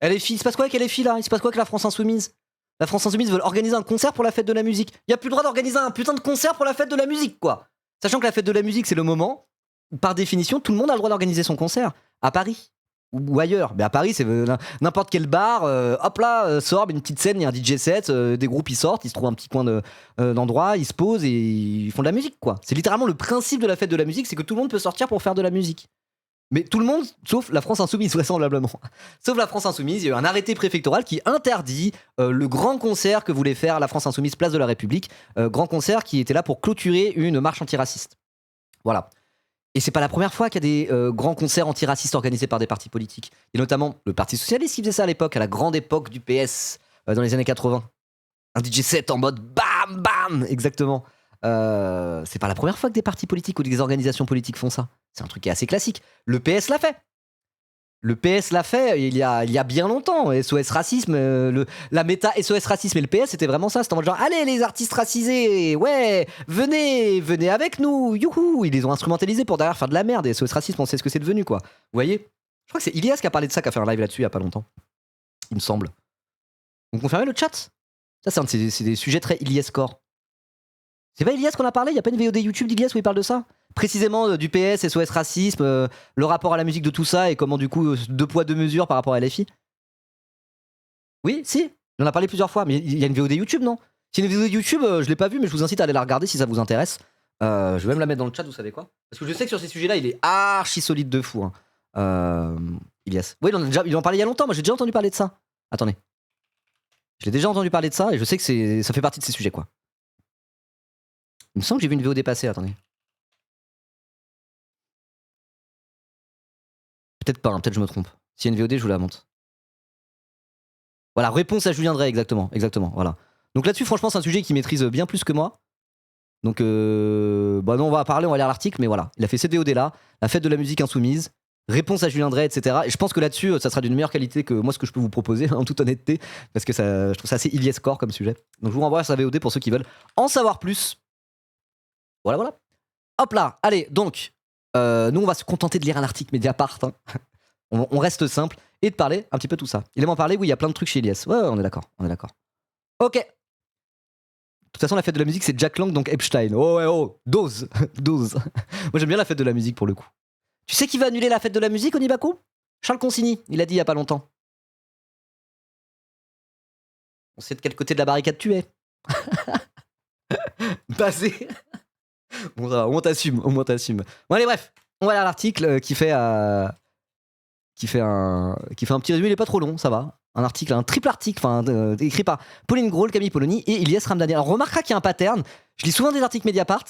LFI, il se passe quoi avec LFI là? Il se passe quoi avec la France Insoumise? La France Insoumise veut organiser un concert pour la fête de la musique. Il y a plus le droit d'organiser un putain de concert pour la fête de la musique, quoi. Sachant que la fête de la musique, c'est le moment où, par définition, tout le monde a le droit d'organiser son concert. À Paris. Ou ailleurs. Mais à Paris, c'est n'importe quel bar. Hop là, sort une petite scène, il y a un DJ set, des groupes ils sortent, ils se trouvent un petit coin d'endroit, ils se posent et ils font de la musique, quoi. C'est littéralement le principe de la fête de la musique, c'est que tout le monde peut sortir pour faire de la musique. Mais tout le monde, sauf la France Insoumise, vraisemblablement. Sauf la France Insoumise, il y a eu un arrêté préfectoral qui interdit le grand concert que voulait faire la France Insoumise, Place de la République. Grand concert qui était là pour clôturer une marche antiraciste. Voilà. Et c'est pas la première fois qu'il y a des grands concerts antiracistes organisés par des partis politiques. Et notamment le Parti Socialiste qui faisait ça à l'époque, à la grande époque du PS, dans les années 80. Un DJ set en mode bam, bam, exactement. C'est pas la première fois que des partis politiques ou des organisations politiques font ça. C'est un truc qui est assez classique. Le PS l'a fait. Le PS l'a fait il y a bien longtemps. SOS Racisme, la méta SOS Racisme et le PS, c'était vraiment ça. C'était en mode genre, allez les artistes racisés, ouais, venez avec nous, youhou. Ils les ont instrumentalisés pour derrière faire de la merde. Et SOS Racisme, on sait ce que c'est devenu, quoi. Vous voyez? Je crois que c'est Ilias qui a parlé de ça, qui a fait un live là-dessus il y a pas longtemps. Il me semble. Vous confirmez le chat? Ça, c'est des sujets très Ilias-core. C'est pas Ilias qu'on a parlé? Il y a pas une VOD YouTube d'Ilias où il parle de ça? Précisément du PS, SOS Racisme, le rapport à la musique de tout ça et comment du coup deux poids deux mesures par rapport à LFI. Oui, si, j'en ai parlé plusieurs fois, mais il y a une VOD YouTube, non? Si une VOD YouTube, je l'ai pas vue, mais je vous incite à aller la regarder si ça vous intéresse. Je vais même la mettre dans le chat, vous savez quoi? Parce que je sais que sur ces sujets-là, il est archi solide de fou. Ilias. Oui, il en parlait il y a longtemps, moi j'ai déjà entendu parler de ça. Attendez. Je l'ai déjà entendu parler de ça et je sais que ça fait partie de ces sujets, quoi. Il me semble que j'ai vu une VOD passer, attendez. Peut-être pas, hein, peut-être je me trompe. S'il y a une VOD, je vous la montre. Voilà, réponse à Julien Drey, exactement, voilà. Donc là-dessus, franchement, c'est un sujet qu'il maîtrise bien plus que moi. Donc, bah non, on va parler, on va lire l'article, mais voilà. Il a fait cette VOD-là, la fête de la musique insoumise, réponse à Julien Drey, etc. Et je pense que là-dessus, ça sera d'une meilleure qualité que moi, ce que je peux vous proposer, en toute honnêteté, parce que je trouve ça assez Ilias-core comme sujet. Donc je vous renvoie à sa VOD pour ceux qui veulent en savoir plus. Voilà. Hop là, allez, donc, nous, on va se contenter de lire un article Mediapart. Hein. On reste simple et de parler un petit peu tout ça. Il aime en parler, oui, il y a plein de trucs chez Ilias. Ouais, on est d'accord. Ok. De toute façon, la fête de la musique, c'est Jack Lang, donc Epstein. Oh, dose. Moi, j'aime bien la fête de la musique pour le coup. Tu sais qui va annuler la fête de la musique, Onibaku? Charles Consigny, il a dit il y a pas longtemps. On sait de quel côté de la barricade tu es. Basé. Bon, ça va, au moins t'assumes. Bon, allez, bref, on va lire l'article qui fait un petit résumé, il est pas trop long, ça va. Un triple article, écrit par Pauline Grohl, Camille Polony et Ilias Ramdani. Alors, remarquera qu'il y a un pattern. Je lis souvent des articles Mediapart,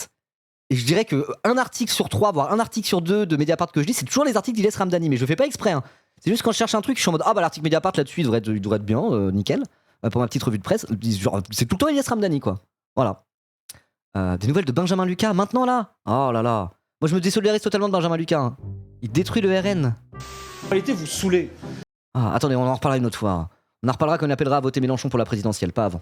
et je dirais qu'un article sur 3, voire un article sur 2 de Mediapart que je lis, c'est toujours les articles d'Ilias Ramdani, mais je le fais pas exprès. Hein. C'est juste quand je cherche un truc, je suis en mode, l'article Mediapart là-dessus, il devrait être bien, nickel. Pour ma petite revue de presse, genre, c'est tout le temps Ilias Ramdani, quoi. Voilà. Des nouvelles de Benjamin Lucas, maintenant là. Oh là là. Moi, je me désolidarise totalement de Benjamin Lucas. Hein. Il détruit le RN. En réalité, vous saoulez. Attendez, on en reparlera une autre fois. On en reparlera quand on appellera à voter Mélenchon pour la présidentielle, pas avant.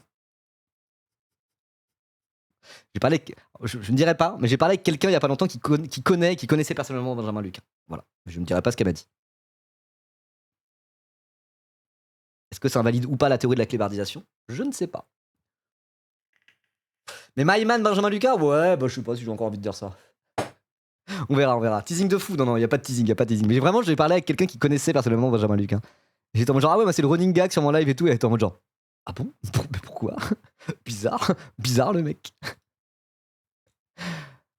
J'ai parlé, je ne dirai pas, mais j'ai parlé avec quelqu'un il y a pas longtemps qui connaissait personnellement Benjamin Lucas. Voilà, je ne dirai pas ce qu'elle m'a dit. Est-ce que ça invalide ou pas la théorie de la clébardisation? Je ne sais pas. Mais Myman Benjamin Lucas, ouais, je sais pas si j'ai encore envie de dire ça. On verra. Teasing de fou, non, il y a pas de teasing. Mais vraiment, j'ai parlé avec quelqu'un qui connaissait personnellement Benjamin Lucas. J'étais en mode genre, moi c'est le running gag sur mon live et tout, et elle était en mode genre, ah bon? Mais pourquoi? Bizarre le mec.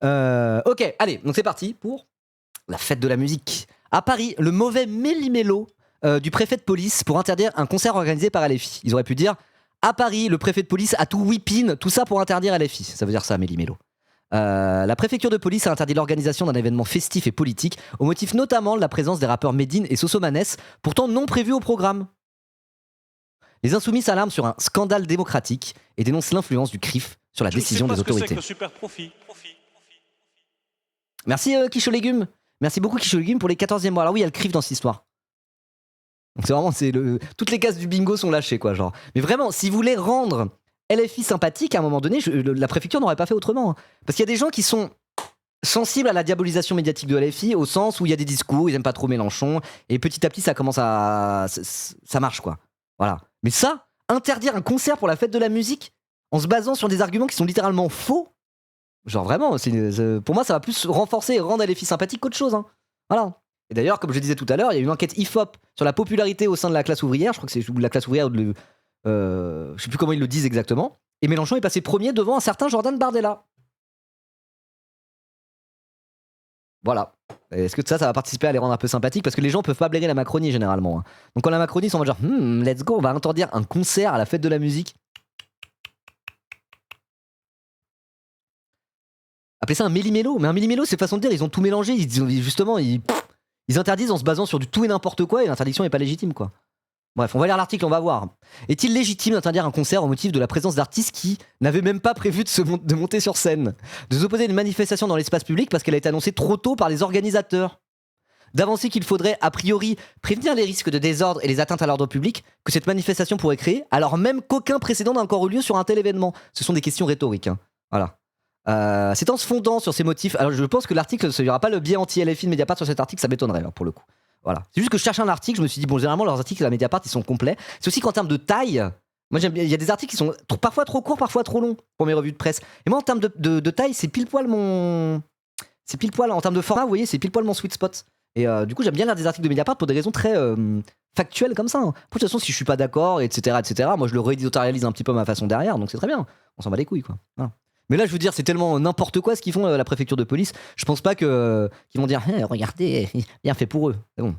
Ok, allez, donc c'est parti pour la fête de la musique. À Paris, le mauvais méli-mélo du préfet de police pour interdire un concert organisé par LFI. Ils auraient pu dire, à Paris, le préfet de police a tout whippin, tout ça pour interdire LFI. Ça veut dire ça, méli-mélo. La préfecture de police a interdit l'organisation d'un événement festif et politique au motif notamment de la présence des rappeurs Medine et Sosomanes, pourtant non prévus au programme. Les insoumis s'alarment sur un scandale démocratique et dénoncent l'influence du CRIF sur la décision des autorités. Que super profit. Merci Quiche aux légumes. Merci beaucoup Quiche aux légumes pour les 14e mois. Alors oui, il y a le CRIF dans cette histoire. Donc c'est vraiment, toutes les cases du bingo sont lâchées, quoi, genre. Mais vraiment, si vous voulez rendre LFI sympathique, à un moment donné, la préfecture n'aurait pas fait autrement. Hein. Parce qu'il y a des gens qui sont sensibles à la diabolisation médiatique de LFI, au sens où il y a des discours, ils aiment pas trop Mélenchon, et petit à petit ça commence à... ça marche quoi. Voilà. Mais ça, interdire un concert pour la fête de la musique, en se basant sur des arguments qui sont littéralement faux, genre vraiment, pour moi ça va plus renforcer et rendre LFI sympathique qu'autre chose. Hein. Voilà. Et d'ailleurs, comme je disais tout à l'heure, il y a une enquête IFOP sur la popularité au sein de la classe ouvrière, je crois que c'est la classe ouvrière, je sais plus comment ils le disent exactement, et Mélenchon est passé premier devant un certain Jordan Bardella. Voilà. Est-ce que ça va participer à les rendre un peu sympathiques? Parce que les gens peuvent pas blairer la Macronie généralement. Hein. Donc quand la Macronie sont en mode genre, let's go, on va interdire un concert à la fête de la musique. Appelez ça un méli-mélo. Mais un méli-mélo, c'est façon de dire, ils ont tout mélangé. Ils interdisent en se basant sur du tout et n'importe quoi, et l'interdiction est pas légitime, quoi. Bref, on va lire l'article, on va voir. Est-il légitime d'interdire un concert au motif de la présence d'artistes qui n'avaient même pas prévu de monter sur scène? De s'opposer à une manifestation dans l'espace public parce qu'elle a été annoncée trop tôt par les organisateurs? D'avancer qu'il faudrait, a priori, prévenir les risques de désordre et les atteintes à l'ordre public que cette manifestation pourrait créer, alors même qu'aucun précédent n'a encore eu lieu sur un tel événement? Ce sont des questions rhétoriques. Hein. Voilà. C'est en se fondant sur ces motifs. Alors je pense que l'article, il n'y aura pas le biais anti-LFI de Mediapart sur cet article, ça m'étonnerait alors, pour le coup. Voilà. C'est juste que je cherche un article, je me suis dit, bon, généralement, leurs articles à Mediapart, ils sont complets. C'est aussi qu'en termes de taille, moi j'aime bien, il y a des articles qui sont parfois trop courts, parfois trop longs pour mes revues de presse. Et moi, en termes de taille, c'est pile poil mon. C'est pile poil, en termes de format, vous voyez, c'est pile poil mon sweet spot. Et du coup, j'aime bien lire des articles de Mediapart pour des raisons très factuelles comme ça. Hein. De toute façon, si je suis pas d'accord, etc., moi je le rééditorialise un petit peu à ma façon derrière, donc c'est très bien. On s'en bat les couilles, quoi. Voilà. Mais là, je veux dire, c'est tellement n'importe quoi ce qu'ils font la préfecture de police. Je pense pas qu'ils vont dire, regardez, bien fait pour eux. C'est bon.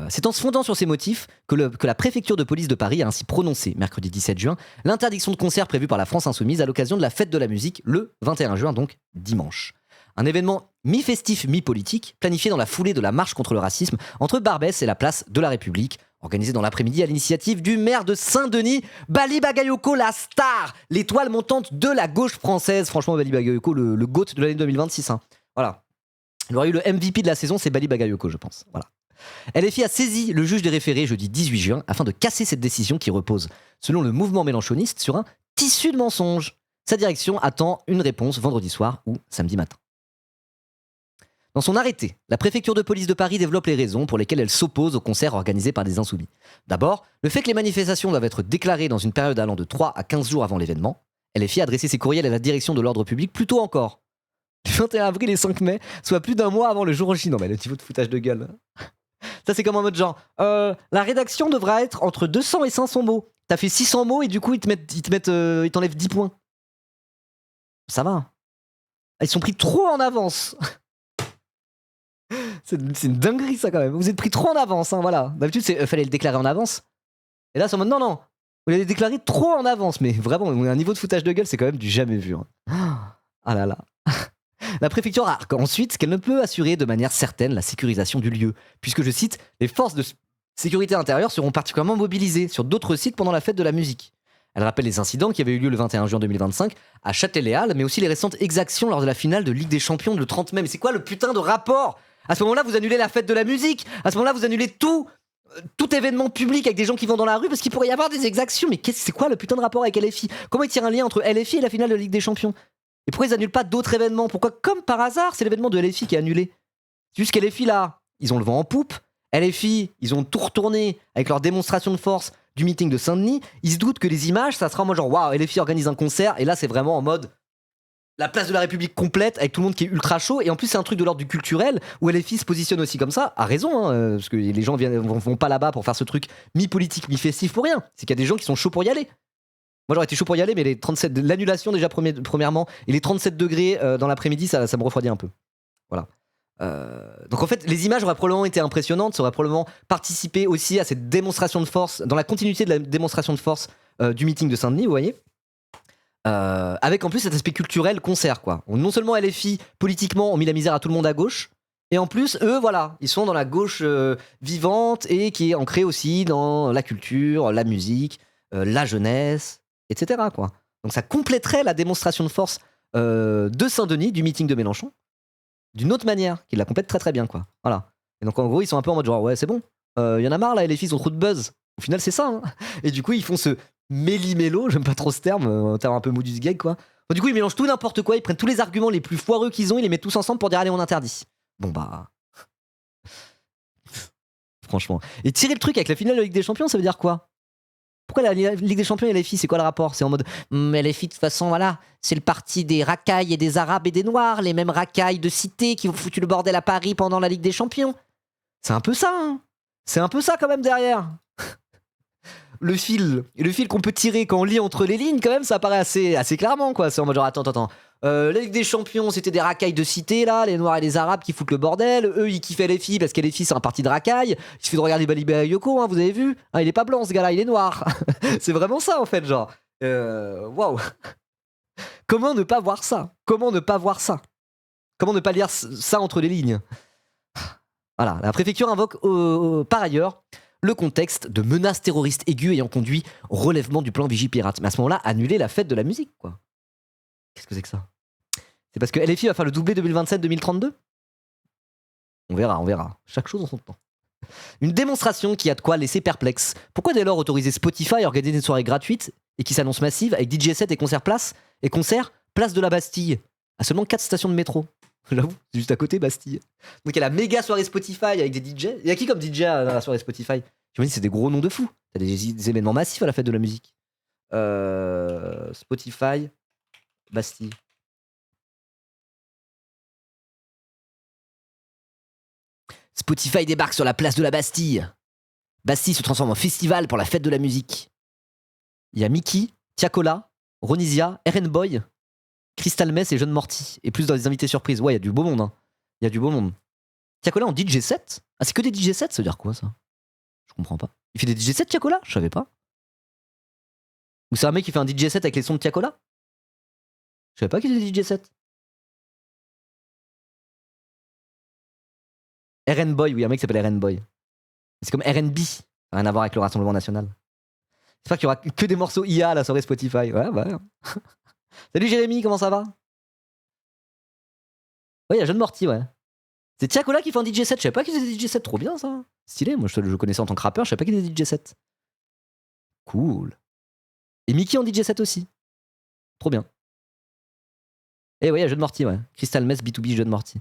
C'est en se fondant sur ces motifs que la préfecture de police de Paris a ainsi prononcé, mercredi 17 juin, l'interdiction de concert prévue par la France Insoumise à l'occasion de la fête de la musique le 21 juin, donc dimanche. Un événement mi-festif, mi-politique, planifié dans la foulée de la marche contre le racisme entre Barbès et la place de la République, organisé dans l'après-midi à l'initiative du maire de Saint-Denis, Bali Bagayoko, la star, l'étoile montante de la gauche française. Franchement, Bali Bagayoko, le GOAT de l'année 2026. Hein. Voilà. Il aurait eu le MVP de la saison, c'est Bali Bagayoko, je pense. Voilà. LFI a saisi le juge des référés jeudi 18 juin afin de casser cette décision qui repose, selon le mouvement mélenchoniste, sur un tissu de mensonges. Sa direction attend une réponse vendredi soir ou samedi matin. Dans son arrêté, la préfecture de police de Paris développe les raisons pour lesquelles elle s'oppose aux concerts organisés par des insoumis. D'abord, le fait que les manifestations doivent être déclarées dans une période allant de 3 à 15 jours avant l'événement. LFI a adressé ses courriels à la direction de l'ordre public plus tôt encore. Le 21 avril et 5 mai, soit plus d'un mois avant le jour J. Non mais le niveau de foutage de gueule. Ça c'est comme en mode genre, la rédaction devra être entre 200 et 500 mots. T'as fait 600 mots et du coup ils t'enlèvent 10 points. Ça va. Ils sont pris trop en avance. C'est une dinguerie ça quand même. Vous êtes pris trop en avance, hein, voilà. D'habitude, fallait le déclarer en avance. Et là, c'est en mode non. Vous l'avez déclaré trop en avance. Mais vraiment, un niveau de foutage de gueule, c'est quand même du jamais vu. Hein. Ah là là. La préfecture a ensuite qu'elle ne peut assurer de manière certaine la sécurisation du lieu, puisque, je cite, les forces de sécurité intérieure seront particulièrement mobilisées sur d'autres sites pendant la fête de la musique. Elle rappelle les incidents qui avaient eu lieu le 21 juin 2025 à Châtelet-Léal, mais aussi les récentes exactions lors de la finale de Ligue des Champions le 30 mai. Mais c'est quoi le putain de rapport ? À ce moment-là, vous annulez la fête de la musique. À ce moment-là, vous annulez tout événement public avec des gens qui vont dans la rue parce qu'il pourrait y avoir des exactions. Mais c'est quoi le putain de rapport avec LFI ? Comment ils tirent un lien entre LFI et la finale de Ligue des Champions ? Et pourquoi ils annulent pas d'autres événements ? Pourquoi, comme par hasard, c'est l'événement de LFI qui est annulé ? C'est juste qu'LFI, là, ils ont le vent en poupe. LFI, ils ont tout retourné avec leur démonstration de force du meeting de Saint-Denis. Ils se doutent que les images, ça sera en mode genre, waouh, LFI organise un concert. Et là, c'est vraiment en mode la place de la République complète avec tout le monde qui est ultra chaud. Et en plus, c'est un truc de l'ordre du culturel où LFI se positionne aussi comme ça. A raison, hein, parce que les gens vont pas là-bas pour faire ce truc mi-politique, mi-festif pour rien. C'est qu'il y a des gens qui sont chauds pour y aller. Moi, j'aurais été chaud pour y aller, mais l'annulation déjà premièrement et les 37 degrés dans l'après-midi, ça me refroidit un peu. Voilà. Donc en fait, les images auraient probablement été impressionnantes, ça aurait probablement participé aussi à cette démonstration de force, dans la continuité de la démonstration de force du meeting de Saint-Denis, vous voyez. Avec en plus cet aspect culturel concert, quoi. Non seulement LFI, politiquement, ont mis la misère à tout le monde à gauche, et en plus, eux, voilà, ils sont dans la gauche vivante et qui est ancrée aussi dans la culture, la musique, la jeunesse, etc., quoi. Donc ça compléterait la démonstration de force de Saint-Denis, du meeting de Mélenchon, d'une autre manière, qui la complète très très bien, quoi. Voilà. Et donc en gros, ils sont un peu en mode genre, ouais, c'est bon, y en a marre là, LFI, ils ont trop de buzz. Au final, c'est ça, hein. Et du coup, ils font ce méli-mélo, j'aime pas trop ce terme, un terme un peu mou du gag, quoi, Bon, du coup, ils mélangent tout n'importe quoi, ils prennent tous les arguments les plus foireux qu'ils ont, ils les mettent tous ensemble pour dire allez, on interdit. Bon bah. Franchement. Et tirer le truc avec la finale de la Ligue des Champions, ça veut dire quoi? Pourquoi la Ligue des Champions et les filles, c'est quoi le rapport? C'est en mode, mais les filles, de toute façon, voilà, c'est le parti des racailles et des arabes et des noirs, les mêmes racailles de cité qui ont foutu le bordel à Paris pendant la Ligue des Champions. C'est un peu ça, hein. C'est un peu ça quand même derrière. Le fil qu'on peut tirer quand on lit entre les lignes, quand même, ça apparaît assez clairement, quoi. C'est en mode genre, attends. La Ligue des Champions, c'était des racailles de cité, là, les noirs et les arabes qui foutent le bordel. Eux, ils kiffaient les filles parce que les filles, c'est un parti de racailles. Il suffit de regarder Balibé Yoko, hein, vous avez vu, hein, il est pas blanc, ce gars-là, il est noir. C'est vraiment ça, en fait, genre. Waouh. Comment ne pas voir ça? Comment ne pas voir ça? Comment ne pas lire ça entre les lignes? Voilà, la préfecture invoque par ailleurs le contexte de menaces terroristes aiguës ayant conduit au relèvement du plan Vigipirate. Mais à ce moment-là, annuler la fête de la musique, quoi. Qu'est-ce que c'est que ça? C'est parce que LFI va faire le doublé 2027-2032? On verra. Chaque chose en son temps. Une démonstration qui a de quoi laisser perplexe. Pourquoi dès lors autoriser Spotify à organiser une soirée gratuite et qui s'annonce massive avec DJ set et concerts place de la Bastille, à seulement 4 stations de métro? J'avoue, c'est juste à côté, Bastille. Donc il y a la méga soirée Spotify avec des DJ. Il y a qui comme DJ dans la soirée Spotify? Je me dis, c'est des gros noms de fous. T'as des événements massifs à la fête de la musique. Spotify, Bastille. Spotify débarque sur la place de la Bastille. Bastille se transforme en festival pour la fête de la musique. Il y a Mickey, Tiakola, Ronisia, RN Boy, Crystal Mess et Jeune Morty. Et plus dans les invités surprises. Ouais, il y a du beau monde. Hein. Il y a du beau monde. Tiakola en DJ set? Ah, c'est que des DJ sets? Ça veut dire quoi, ça? Je comprends pas. Il fait des DJ sets, Tiakola? Je savais pas. Ou c'est un mec qui fait un DJ set avec les sons de Tiakola? Je savais pas qu'il faisait des DJ sets. RN Boy, oui, un mec qui s'appelle RN Boy. C'est comme RNB. Rien à voir avec le Rassemblement National. J'espère qu'il y aura que des morceaux IA à la soirée Spotify. Ouais. Salut Jérémy, comment ça va? Ouais, il y a Jeune Morty, ouais. C'est Tiakola qui fait un DJ set. Je savais pas qu'il faisait des DJ sets. Trop bien, ça. Stylé. Moi, je connaissais en tant que rappeur. Je savais pas qu'il faisait des DJ sets. Cool. Et Mickey en DJ set aussi. Trop bien. Et ouais, il y a Jeune Morty, ouais. Crystal Mess, B2B, Jeune Morty.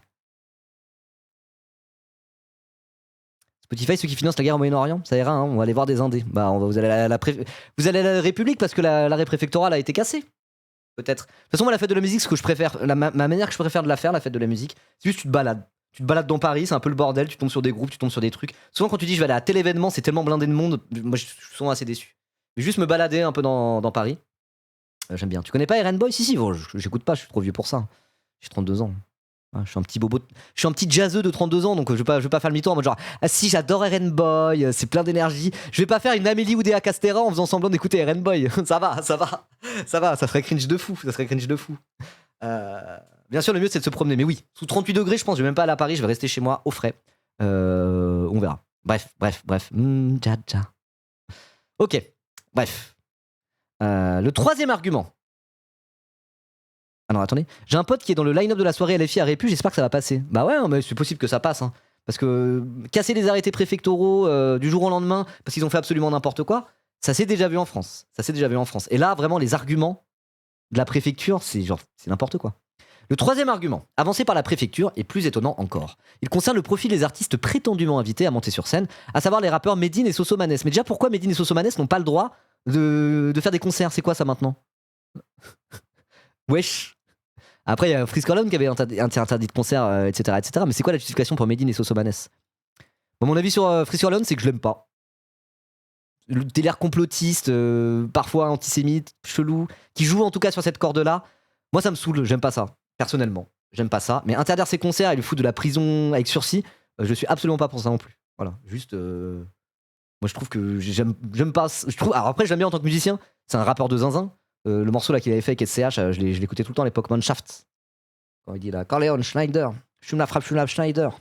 Spotify, ceux qui financent la guerre au Moyen-Orient, ça ira, hein, on va aller voir des indés. Bah, vous allez à vous allez à la République parce que l'arrêt préfectoral a été cassé. Peut-être. De toute façon, moi, la fête de la musique, ce que je préfère, ma manière que je préfère de la faire, la fête de la musique, c'est juste tu te balades. Tu te balades dans Paris, c'est un peu le bordel, tu tombes sur des groupes, tu tombes sur des trucs. Souvent, quand tu dis je vais aller à tel événement, c'est tellement blindé de monde, moi, je suis souvent assez déçu. Mais juste me balader un peu dans Paris, j'aime bien. Tu connais pas RN Boy? Si, bon, j'écoute pas, je suis trop vieux pour ça. J'ai 32 ans. Je suis un petit bobo, je suis un petit jazzeux de 32 ans, donc je vais pas faire le mytho en mode genre ah si j'adore RN Boy, c'est plein d'énergie. Je vais pas faire une Amélie Oudéa Castéra en faisant semblant d'écouter RN Boy. ça va, ça serait cringe de fou, Bien sûr le mieux c'est de se promener, mais oui, sous 38 degrés je pense, je vais même pas aller à Paris, je vais rester chez moi au frais. On verra. Bref. Dja. Ok, bref. Le troisième argument. Ah non, attendez. J'ai un pote qui est dans le line-up de la soirée LFI à Répu, j'espère que ça va passer. Bah ouais, mais c'est possible que ça passe. Hein. Parce que casser les arrêtés préfectoraux du jour au lendemain, parce qu'ils ont fait absolument n'importe quoi, ça s'est déjà vu en France. Et là, vraiment, les arguments de la préfecture, c'est n'importe quoi. Le troisième argument, avancé par la préfecture, est plus étonnant encore. Il concerne le profil des artistes prétendument invités à monter sur scène, à savoir les rappeurs Medine et Sosomanes. Mais déjà, pourquoi Medine et Sosomanes n'ont pas le droit de faire des concerts? C'est quoi ça maintenant? Wesh. Après, il y a Friscolone qui avait interdit de concert, etc., etc. Mais c'est quoi la justification pour Medine et Sosomanes? Bon, mon avis sur Friscolone, c'est que je l'aime pas. Le délire complotiste, parfois antisémite, chelou, qui joue en tout cas sur cette corde-là. Moi, ça me saoule, j'aime pas ça. Personnellement, j'aime pas ça. Mais interdire ses concerts et lui foutre de la prison avec sursis, je suis absolument pas pour ça non plus. Voilà, juste. Moi, je trouve que j'aime pas. Alors après, j'aime bien en tant que musicien. C'est un rappeur de zinzin. Le morceau là qu'il avait fait avec SCH, je l'écoutais tout le temps à l'époque, Manshaft. Quand il dit là, Corleone, Schneider, Schum la frappe, Schneider.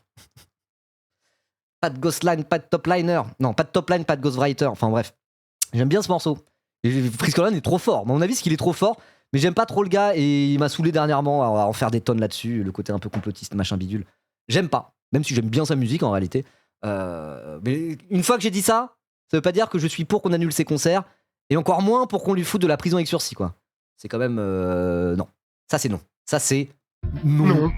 Pas de ghostline, pas de top liner. Non, pas de top line, pas de ghostwriter. Enfin bref, j'aime bien ce morceau. Friscolone est trop fort. À mon avis, c'est qu'il est trop fort, mais j'aime pas trop le gars et il m'a saoulé dernièrement à en faire des tonnes là-dessus, le côté un peu complotiste, machin bidule. J'aime pas, même si j'aime bien sa musique en réalité. Mais une fois que j'ai dit ça, ça veut pas dire que je suis pour qu'on annule ses concerts. Et encore moins pour qu'on lui foute de la prison avec sursis, quoi. C'est quand même... non. Ça, c'est non. Ça, c'est non.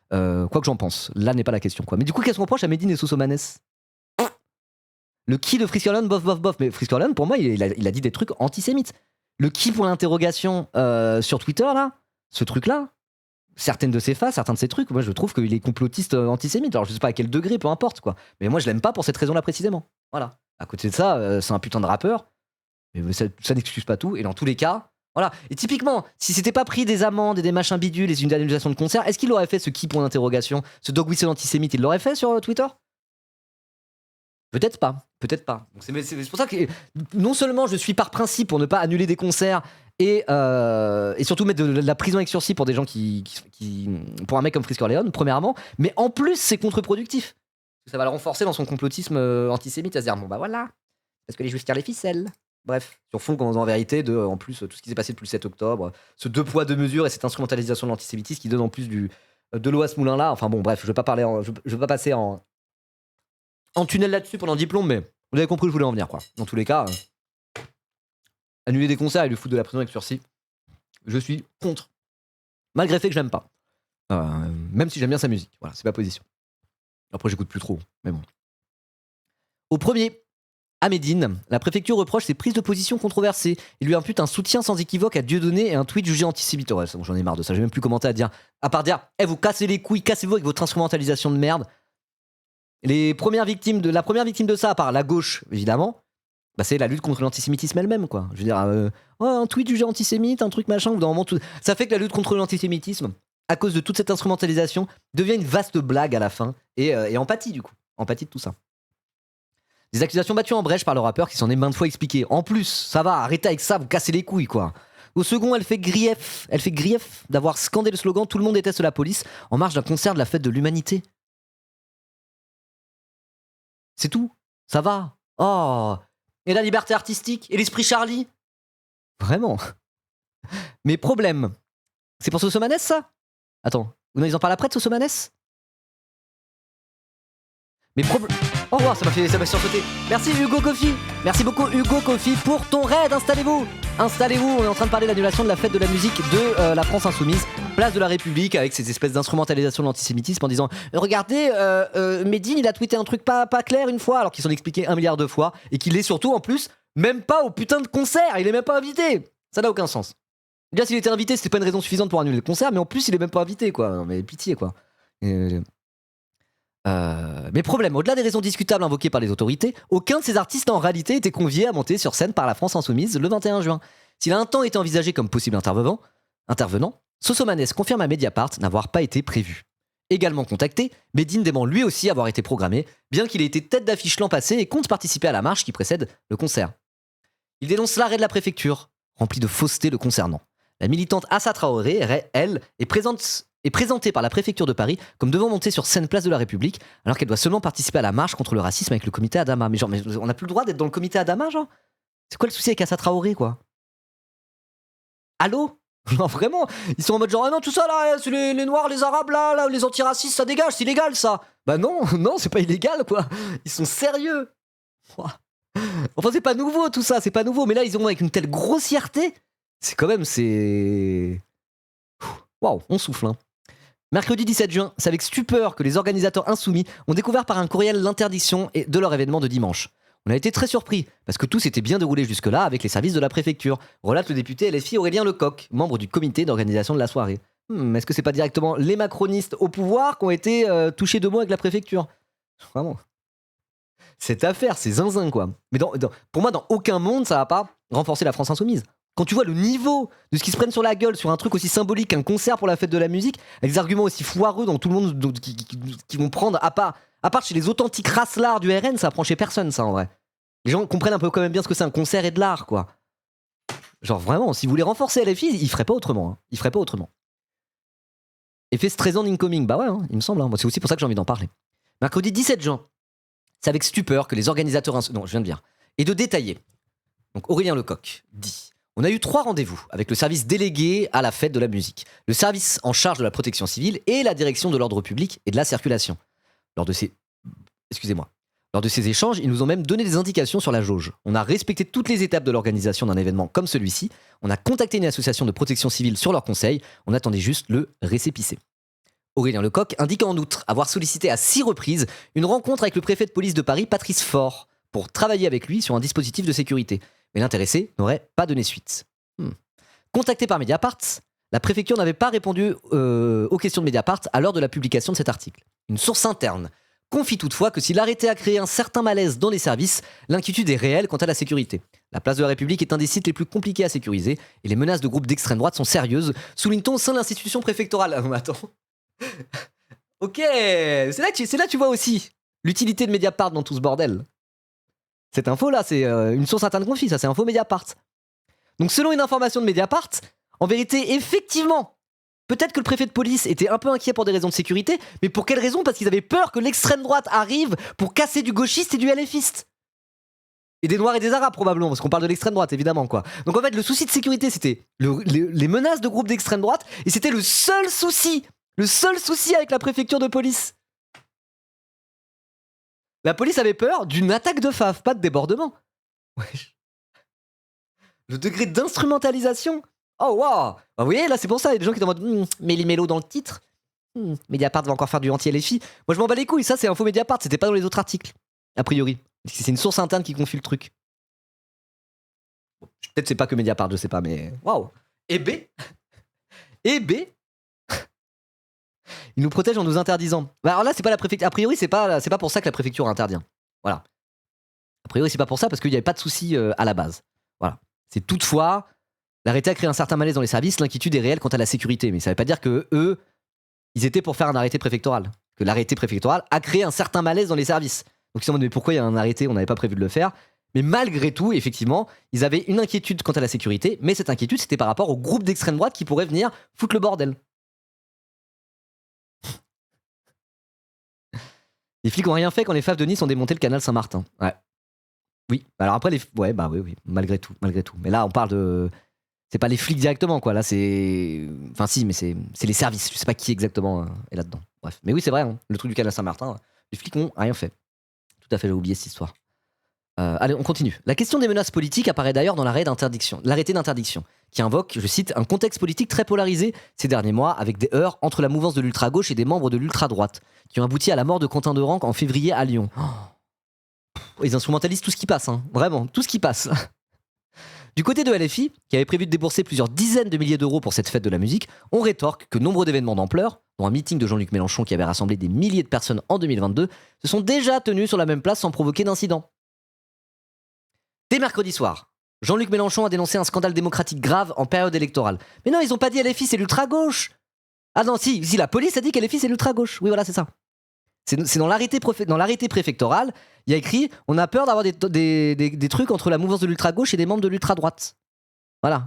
Quoi que j'en pense. Là n'est pas la question, quoi. Mais du coup, qu'est-ce qu'on reproche à Medine et Sosomanes? Le qui de Friskerland, bof, bof, bof. Mais Friskerland, pour moi, il a dit des trucs antisémites. Le qui pour l'interrogation sur Twitter, là, ce truc-là, certaines de ses phases, certains de ses trucs, moi, je trouve qu'il est complotiste antisémite. Alors, je sais pas à quel degré, peu importe, quoi. Mais moi, je l'aime pas pour cette raison-là précisément. Voilà. À côté de ça, c'est un putain de rappeur. Mais ça n'excuse pas tout. Et dans tous les cas, voilà. Et typiquement, si c'était pas pris des amendes et des machins bidules et une annulation de concert, est-ce qu'il aurait fait ce qui point d'interrogation, ce dog whistle antisémite, il l'aurait fait sur Twitter? Peut-être pas. Peut-être pas. Donc c'est pour ça que non seulement je suis par principe pour ne pas annuler des concerts et surtout mettre de la prison avec sursis pour des gens qui pour un mec comme Frisk Orleans, premièrement, mais en plus c'est contre-productif. Ça va le renforcer dans son complotisme antisémite à se dire bon bah voilà, parce que les juifs tirent les ficelles. Bref, sur fond en vérité de en plus tout ce qui s'est passé depuis le 7 octobre, ce 2 poids 2 mesures et cette instrumentalisation de l'antisémitisme qui donne en plus de l'eau à ce moulin là. Enfin bon bref, je vais pas passer en tunnel là-dessus pendant 10 plombs, mais vous avez compris où je voulais en venir, quoi. Dans tous les cas, annuler des concerts et lui foutre de la prison avec sursis, je suis contre. Malgré le fait que je l'aime pas. Même si j'aime bien sa musique. Voilà, c'est ma position. Après, j'écoute plus trop, mais bon. Au premier, à Médine, la préfecture reproche ses prises de position controversées et lui impute un soutien sans équivoque à Dieudonné et un tweet jugé antisémite. Ouais, j'en ai marre de ça, j'ai même plus commenté à part dire vous cassez les couilles, cassez-vous avec votre instrumentalisation de merde. La première victime de ça, à part la gauche, évidemment, bah c'est la lutte contre l'antisémitisme elle-même, quoi. Je veux dire, un tweet jugé antisémite, un truc machin, ou dans un moment tout... Ça fait que la lutte contre l'antisémitisme, à cause de toute cette instrumentalisation, devient une vaste blague à la fin, et empathie, du coup. Empathie de tout ça. Des accusations battues en brèche par le rappeur qui s'en est maintes fois expliqué. En plus, ça va, arrêtez avec ça, vous cassez les couilles, quoi. Au second, elle fait grief d'avoir scandé le slogan « Tout le monde déteste la police » en marge d'un concert de la fête de l'humanité. C'est tout. Ça va. Oh. Et la liberté artistique? Et l'esprit Charlie? Vraiment. Mais problème. C'est pour Sosomanes, ça? Attends. Ils en parlent après de Sosomanes? Mais problème. Oh, wow, ça m'a surfauté. Merci Hugo Kofi. Merci beaucoup Hugo Kofi pour ton raid. Installez-vous. On est en train de parler de l'annulation de la fête de la musique de la France Insoumise, place de la République, avec ces espèces d'instrumentalisation de l'antisémitisme en disant regardez, Medine il a tweeté un truc pas clair une fois alors qu'ils s'en expliqué 1 milliard de fois et qu'il est surtout en plus même pas au putain de concert, il est même pas invité. Ça n'a aucun sens. Déjà s'il était invité c'était pas une raison suffisante pour annuler le concert, mais en plus il est même pas invité, quoi. Non, mais pitié, quoi. Mais problème, au-delà des raisons discutables invoquées par les autorités, aucun de ces artistes en réalité était convié à monter sur scène par la France Insoumise le 21 juin. S'il a un temps été envisagé comme possible intervenant, Sosomanes confirme à Mediapart n'avoir pas été prévu. Également contacté, Medine dément lui aussi avoir été programmé, bien qu'il ait été tête d'affiche l'an passé et compte participer à la marche qui précède le concert. Il dénonce l'arrêt de la préfecture, rempli de fausseté le concernant. La militante Assa Traoré, elle, est présentée par la préfecture de Paris comme devant monter sur scène place de la République, alors qu'elle doit seulement participer à la marche contre le racisme avec le comité Adama. Mais on n'a plus le droit d'être dans le comité Adama, genre? C'est quoi le souci avec Assa Traoré, quoi? Allô? Non, vraiment, ils sont en mode genre ah non, tout ça là, c'est les noirs, les arabes là, les antiracistes, ça dégage, c'est illégal ça. Bah non, c'est pas illégal, quoi. Ils sont sérieux. Enfin, c'est pas nouveau tout ça, c'est pas nouveau, mais là ils ont avec une telle grossièreté, c'est waouh, on souffle, hein. Mercredi 17 juin, c'est avec stupeur que les organisateurs insoumis ont découvert par un courriel l'interdiction de leur événement de dimanche. On a été très surpris, parce que tout s'était bien déroulé jusque-là avec les services de la préfecture, relate le député LFI Aurélien Lecoq, membre du comité d'organisation de la soirée. Est-ce que c'est pas directement les macronistes au pouvoir qui ont été touchés de mots avec la préfecture? Vraiment. Cette affaire, c'est zinzin, quoi. Mais pour moi, dans aucun monde, ça va pas renforcer la France Insoumise. Quand tu vois le niveau de ce qu'ils se prennent sur la gueule sur un truc aussi symbolique qu'un concert pour la fête de la musique, avec des arguments aussi foireux dont tout le monde qui vont prendre, à part chez les authentiques racelards du RN, ça apprend chez personne, ça, en vrai. Les gens comprennent un peu quand même bien ce que c'est un concert et de l'art, quoi. Genre vraiment, si vous voulez renforcer LFI, ils feraient pas autrement. Hein. Ils feraient pas autrement. Effet stressant incoming, bah ouais, hein, il me semble. Hein. C'est aussi pour ça que j'ai envie d'en parler. Mercredi 17 juin, c'est avec stupeur que les organisateurs... Non, je viens de lire. Et de détailler. Donc Aurélien Lecoq dit... On a eu 3 rendez-vous avec le service délégué à la fête de la musique, le service en charge de la protection civile et la direction de l'ordre public et de la circulation. Lors de ces Lors de ces échanges, ils nous ont même donné des indications sur la jauge. On a respecté toutes les étapes de l'organisation d'un événement comme celui-ci, on a contacté une association de protection civile sur leur conseil, on attendait juste le récépissé. Aurélien Lecoq indique en outre avoir sollicité à 6 reprises une rencontre avec le préfet de police de Paris, Patrice Faure, pour travailler avec lui sur un dispositif de sécurité. Mais l'intéressé n'aurait pas donné suite. Contacté par Mediapart, la préfecture n'avait pas répondu aux questions de Mediapart à l'heure de la publication de cet article. Une source interne confie toutefois que si l'arrêté a créé un certain malaise dans les services, l'inquiétude est réelle quant à la sécurité. La place de la République est un des sites les plus compliqués à sécuriser et les menaces de groupes d'extrême droite sont sérieuses, souligne-t-on au sein de l'institution préfectorale. Ah non, mais attends. Ok, c'est là que tu vois aussi l'utilité de Mediapart dans tout ce bordel. Cette info-là, c'est une source interne confie, ça c'est info Mediapart. Donc selon une information de Mediapart, en vérité, effectivement, peut-être que le préfet de police était un peu inquiet pour des raisons de sécurité, mais pour quelle raison? Parce qu'ils avaient peur que l'extrême droite arrive pour casser du gauchiste et du LFiste. Et des noirs et des arabes probablement, parce qu'on parle de l'extrême droite évidemment quoi. Donc en fait le souci de sécurité c'était les menaces de groupes d'extrême droite, et c'était le seul souci avec la préfecture de police. La police avait peur d'une attaque de FAF, pas de débordement. Wesh. Le degré d'instrumentalisation. Oh waouh. Bah, vous voyez, là c'est pour ça, il y a des gens qui sont en mode méli-mélo dans le titre. Mediapart va encore faire du anti-LFI. Moi je m'en bats les couilles, ça c'est info Mediapart, c'était pas dans les autres articles, a priori. C'est une source interne qui confie le truc. Peut-être c'est pas que Mediapart, je sais pas, mais waouh. Et B il nous protège en nous interdisant. Bah alors là c'est pas la préfecture, a priori c'est pas pour ça que la préfecture interdit. Voilà. A priori c'est pas pour ça parce qu'il n'y avait pas de souci à la base. Voilà. C'est toutefois, l'arrêté a créé un certain malaise dans les services, l'inquiétude est réelle quant à la sécurité, mais ça veut pas dire que eux, ils étaient pour faire un arrêté préfectoral. Que l'arrêté préfectoral a créé un certain malaise dans les services. Donc ils se demandent mais pourquoi il y a un arrêté, on n'avait pas prévu de le faire. Mais malgré tout, effectivement, ils avaient une inquiétude quant à la sécurité, mais cette inquiétude c'était par rapport au groupe d'extrême droite qui pourrait venir foutre le bordel. Les flics ont rien fait quand les FAF de Nice ont démonté le canal Saint-Martin. Ouais. Oui. Alors après ouais, bah oui, malgré tout. Mais là on parle de, c'est pas les flics directement quoi. Là c'est, enfin si, mais c'est les services. Je sais pas qui exactement est là-dedans. Bref. Mais oui c'est vrai. Hein. Le truc du canal Saint-Martin, les flics ont rien fait. Tout à fait, j'ai oublié cette histoire. Allez, on continue. La question des menaces politiques apparaît d'ailleurs dans l'arrêté d'interdiction, qui invoque, je cite, un contexte politique très polarisé ces derniers mois, avec des heurts entre la mouvance de l'ultra-gauche et des membres de l'ultra-droite, qui ont abouti à la mort de Quentin Derenc en février à Lyon. Ils instrumentalisent tout ce qui passe, hein. Vraiment, tout ce qui passe. Du côté de LFI, qui avait prévu de débourser plusieurs dizaines de milliers d'euros pour cette fête de la musique, on rétorque que nombre d'événements d'ampleur, dont un meeting de Jean-Luc Mélenchon qui avait rassemblé des milliers de personnes en 2022, se sont déjà tenus sur la même place sans provoquer d'incident. Dès mercredi soir, Jean-Luc Mélenchon a dénoncé un scandale démocratique grave en période électorale. Mais non, ils ont pas dit LFI c'est l'ultra-gauche. Ah non, si, la police a dit qu'LFI c'est l'ultra-gauche. Oui, voilà, c'est ça. C'est dans l'arrêté préfectoral, il y a écrit on a peur d'avoir des trucs entre la mouvance de l'ultra-gauche et des membres de l'ultra-droite. Voilà.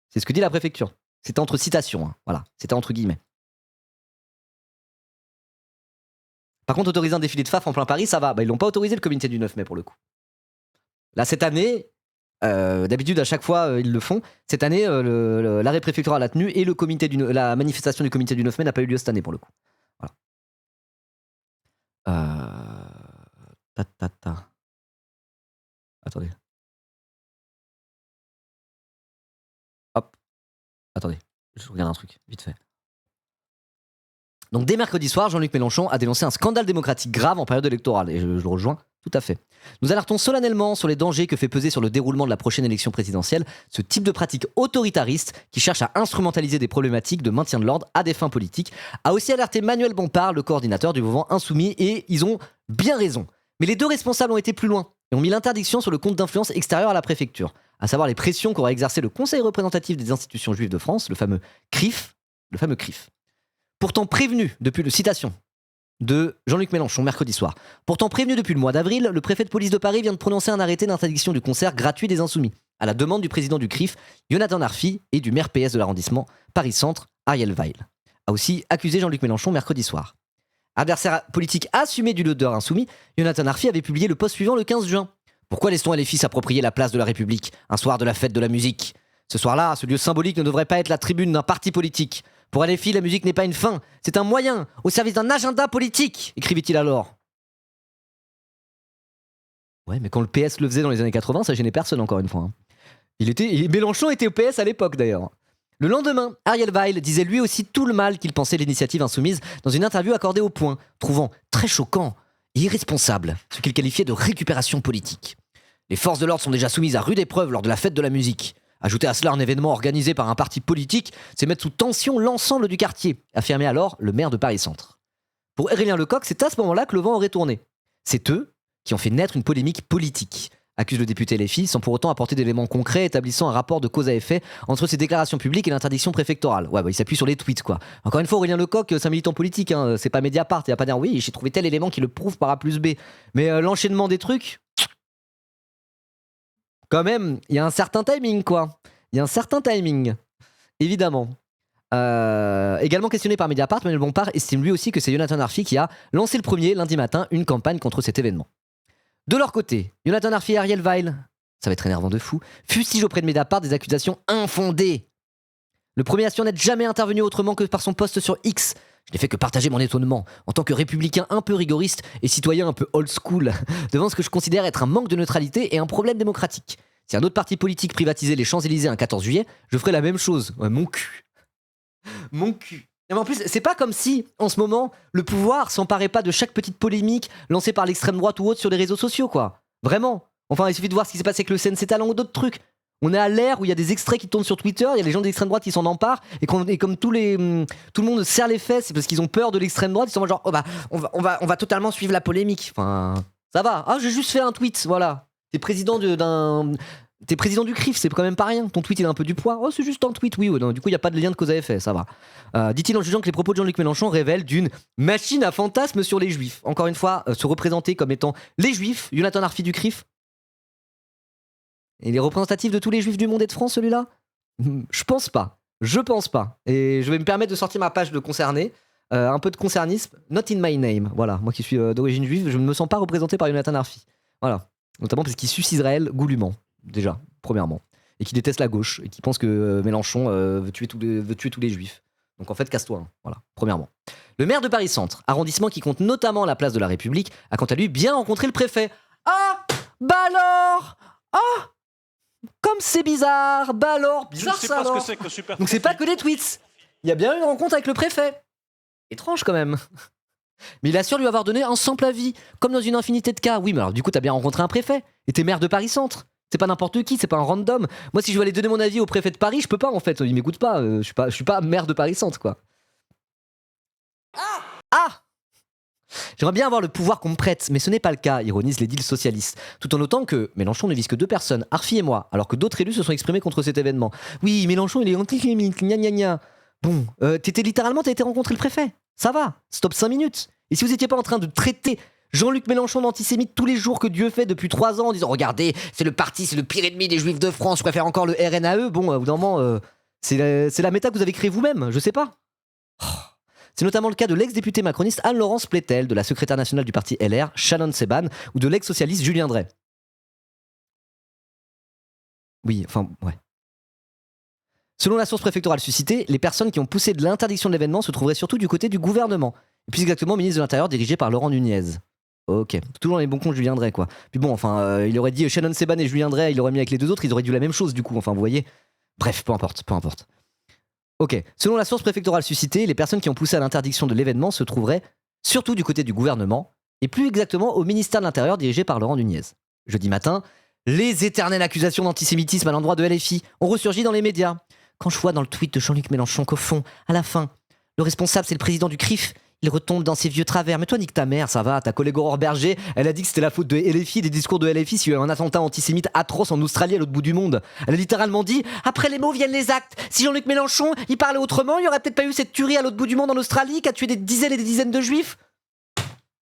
C'est ce que dit la préfecture. C'était entre citations, hein. Voilà, c'était entre guillemets. Par contre, autoriser un défilé de FAF en plein Paris, ça va. Bah, ils l'ont pas autorisé le comité du 9 mai pour le coup. Là, cette année, d'habitude, à chaque fois, ils le font. Cette année, l'arrêt préfectoral a tenu et la manifestation du comité du 9 mai n'a pas eu lieu cette année, pour le coup. Voilà. Attendez. Hop. Attendez. Je regarde un truc, vite fait. Donc dès mercredi soir, Jean-Luc Mélenchon a dénoncé un scandale démocratique grave en période électorale, et je le rejoins tout à fait. Nous alertons solennellement sur les dangers que fait peser sur le déroulement de la prochaine élection présidentielle ce type de pratique autoritariste qui cherche à instrumentaliser des problématiques de maintien de l'ordre à des fins politiques, a aussi alerté Manuel Bompard, le coordinateur du mouvement Insoumis, et ils ont bien raison. Mais les deux responsables ont été plus loin et ont mis l'interdiction sur le compte d'influence extérieur à la préfecture, à savoir les pressions qu'aurait exercé le Conseil représentatif des institutions juives de France, le fameux CRIF. Pourtant prévenu depuis le citation de Jean-Luc Mélenchon mercredi soir. Pourtant prévenu depuis le mois d'avril, le préfet de police de Paris vient de prononcer un arrêté d'interdiction du concert gratuit des Insoumis, à la demande du président du CRIF, Jonathan Arfi, et du maire PS de l'arrondissement Paris-Centre, Ariel Weil. A aussi accusé Jean-Luc Mélenchon mercredi soir. Adversaire politique assumé du leader insoumis, Jonathan Arfi avait publié le post suivant le 15 juin. Pourquoi laisse-t-on LFI s'approprier la place de la République, un soir de la fête de la musique? Ce soir-là, ce lieu symbolique ne devrait pas être la tribune d'un parti politique. Pour LFI, la musique n'est pas une fin, c'est un moyen, au service d'un agenda politique, écrivit-il alors. Ouais, mais quand le PS le faisait dans les années 80, ça gênait personne, encore une fois. Hein. Mélenchon était au PS à l'époque, d'ailleurs. Le lendemain, Ariel Weil disait lui aussi tout le mal qu'il pensait de l'initiative insoumise dans une interview accordée au Point, trouvant très choquant et irresponsable ce qu'il qualifiait de récupération politique. Les forces de l'ordre sont déjà soumises à rude épreuve lors de la fête de la musique. Ajouter à cela un événement organisé par un parti politique, c'est mettre sous tension l'ensemble du quartier, affirmait alors le maire de Paris-Centre. Pour Aurélien Lecoq, c'est à ce moment-là que le vent aurait tourné. C'est eux qui ont fait naître une polémique politique, accuse le député LFI, sans pour autant apporter d'éléments concrets établissant un rapport de cause à effet entre ses déclarations publiques et l'interdiction préfectorale. Ouais, bah, il s'appuie sur les tweets, quoi. Encore une fois, Aurélien Lecoq, c'est un militant politique, hein, c'est pas Mediapart, il va pas dire oui, j'ai trouvé tel élément qui le prouve par A plus B. Mais l'enchaînement des trucs, quand même, il y a un certain timing, quoi. Il y a un certain timing, évidemment. Également questionné par Mediapart, Manuel Bompard estime lui aussi que c'est Jonathan Arfi qui a lancé le premier, lundi matin, une campagne contre cet événement. De leur côté, Jonathan Arfi et Ariel Weil, ça va être énervant de fou, fustigent auprès de Mediapart des accusations infondées. Le premier assure n'être jamais intervenu autrement que par son post sur X. Je n'ai fait que partager mon étonnement, en tant que républicain un peu rigoriste et citoyen un peu old school, devant ce que je considère être un manque de neutralité et un problème démocratique. Si un autre parti politique privatisait les Champs-Élysées un 14 juillet, je ferais la même chose. Ouais, mon cul. Mon cul. Mais en plus, c'est pas comme si, en ce moment, le pouvoir s'emparait pas de chaque petite polémique lancée par l'extrême droite ou autre sur les réseaux sociaux, quoi. Vraiment. Enfin, il suffit de voir ce qui s'est passé avec le CNC Talent ou d'autres trucs. On est à l'ère où il y a des extraits qui tournent sur Twitter, il y a les gens d'extrême droite qui s'en emparent, et comme tout le monde serre les fesses parce qu'ils ont peur de l'extrême droite, ils sont genre, oh bah, on va totalement suivre la polémique. Enfin, ça va. Ah, j'ai juste fait un tweet, voilà. T'es président T'es président du CRIF, c'est quand même pas rien. Ton tweet, il a un peu du poids. Oh, c'est juste un tweet, oui. Non, du coup, il n'y a pas de lien de cause à effet, ça va. Dit-il en jugeant que les propos de Jean-Luc Mélenchon révèlent d'une machine à fantasmes sur les juifs. Encore une fois, se représenter comme étant les juifs, Jonathan Arfi du CRIF. Il est représentatif de tous les juifs du monde et de France, celui-là ? Je pense pas. Et je vais me permettre de sortir ma page de concerné. Un peu de concernisme. Not in my name. Voilà, moi qui suis d'origine juive, je ne me sens pas représenté par Jonathan Arfi. Voilà. Notamment parce qu'il suce Israël goulûment. Déjà, premièrement. Et qui déteste la gauche. Et qui pense que Mélenchon veut tuer tous les juifs. Donc en fait, casse-toi. Hein. Voilà, premièrement. Le maire de Paris-Centre, arrondissement qui compte notamment la place de la République, a quant à lui bien rencontré le préfet. Ah, bah alors. Ah, comme c'est bizarre. Bah alors, bizarre Je ne sais ça pas alors. ce que c'est que super. Donc c'est pas que des tweets. Il y a bien eu une rencontre avec le préfet. Étrange quand même. Mais il assure lui avoir donné un simple avis, comme dans une infinité de cas. Oui, mais alors du coup, t'as bien rencontré un préfet. Et t'es maire de Paris-Centre. C'est pas n'importe qui, c'est pas un random. Moi, si je veux aller donner mon avis au préfet de Paris, je peux pas en fait. Il m'écoute pas. Je suis pas maire de Paris-Centre, quoi. Ah, j'aimerais bien avoir le pouvoir qu'on me prête, mais ce n'est pas le cas, ironise l'édile socialiste. Tout en notant que Mélenchon ne vise que 2 personnes, Arfi et moi, alors que d'autres élus se sont exprimés contre cet événement. Oui, Mélenchon, il est antisémite, gna gna gna. Bon, t'as été rencontrer le préfet. Ça va, stop 5 minutes. Et si vous étiez pas en train de traiter Jean-Luc Mélenchon d'antisémite tous les jours que Dieu fait depuis 3 ans en disant regardez, c'est le pire ennemi des Juifs de France, je préfère encore le RNAE. Bon, au bout d'un moment, c'est la méta que vous avez créée vous-même, je sais pas. Oh. C'est notamment le cas de l'ex-députée macroniste Anne-Laurence Plétel, de la secrétaire nationale du parti LR, Shannon Seban, ou de l'ex-socialiste Julien Drey. Oui, enfin, ouais. Selon la source préfectorale suscitée, les personnes qui ont poussé de l'interdiction de l'événement se trouveraient surtout du côté du gouvernement. Et plus exactement, ministre de l'Intérieur dirigé par Laurent Nunez. Ok, toujours dans les bons comptes Julien Drey, quoi. Puis bon, enfin, il aurait dit Shannon Seban et Julien Drey, il aurait mis avec les 2 autres, ils auraient dit la même chose du coup, enfin, vous voyez. Bref, peu importe. Ok, selon la source préfectorale suscitée, les personnes qui ont poussé à l'interdiction de l'événement se trouveraient surtout du côté du gouvernement, et plus exactement au ministère de l'Intérieur dirigé par Laurent Nunez. Jeudi matin, les éternelles accusations d'antisémitisme à l'endroit de LFI ont ressurgi dans les médias. Quand je vois dans le tweet de Jean-Luc Mélenchon qu'au fond, à la fin, le responsable c'est le président du CRIF, il retombe dans ses vieux travers. Mais toi, nique ta mère, ça va. Ta collègue Aurore Berger, elle a dit que c'était la faute de LFI, des discours de LFI, s'il y a eu un attentat antisémite atroce en Australie à l'autre bout du monde. Elle a littéralement dit après les mots viennent les actes. Si Jean-Luc Mélenchon, il parlait autrement, il y aurait peut-être pas eu cette tuerie à l'autre bout du monde en Australie qui a tué des dizaines et des dizaines de juifs.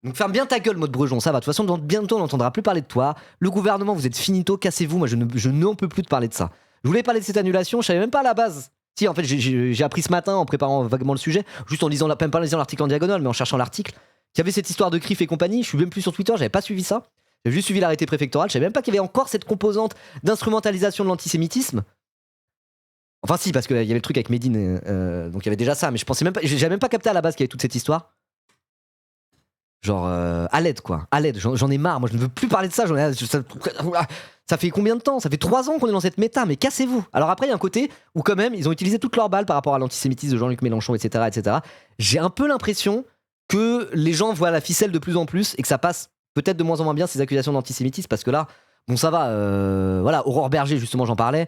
Donc ferme bien ta gueule, Maud Brejon, ça va. De toute façon, bientôt on n'entendra plus parler de toi. Le gouvernement, vous êtes finito, cassez-vous. Moi, je n'en peux plus de parler de ça. Je voulais parler de cette annulation, je savais même pas à la base. Si, en fait, j'ai appris ce matin en préparant vaguement le sujet, juste en lisant, même pas en lisant l'article en diagonale, mais en cherchant l'article, qu'il y avait cette histoire de CRIF et compagnie. Je suis même plus sur Twitter, j'avais pas suivi ça. J'avais juste suivi l'arrêté préfectoral, je savais même pas qu'il y avait encore cette composante d'instrumentalisation de l'antisémitisme. Enfin, si, parce qu'il y avait le truc avec Médine, donc il y avait déjà ça, mais je pensais même pas, j'avais même pas capté à la base qu'il y avait toute cette histoire. Genre, à l'aide, quoi. À l'aide. J'en ai marre. Moi, je ne veux plus parler de ça. Ça fait combien de temps? Ça fait 3 ans qu'on est dans cette méta, mais cassez-vous. Alors après, il y a un côté où, quand même, ils ont utilisé toutes leurs balles par rapport à l'antisémitisme de Jean-Luc Mélenchon, etc., etc. J'ai un peu l'impression que les gens voient la ficelle de plus en plus et que ça passe peut-être de moins en moins bien ces accusations d'antisémitisme parce que là, bon, ça va. Voilà, Aurore Berger, justement, j'en parlais.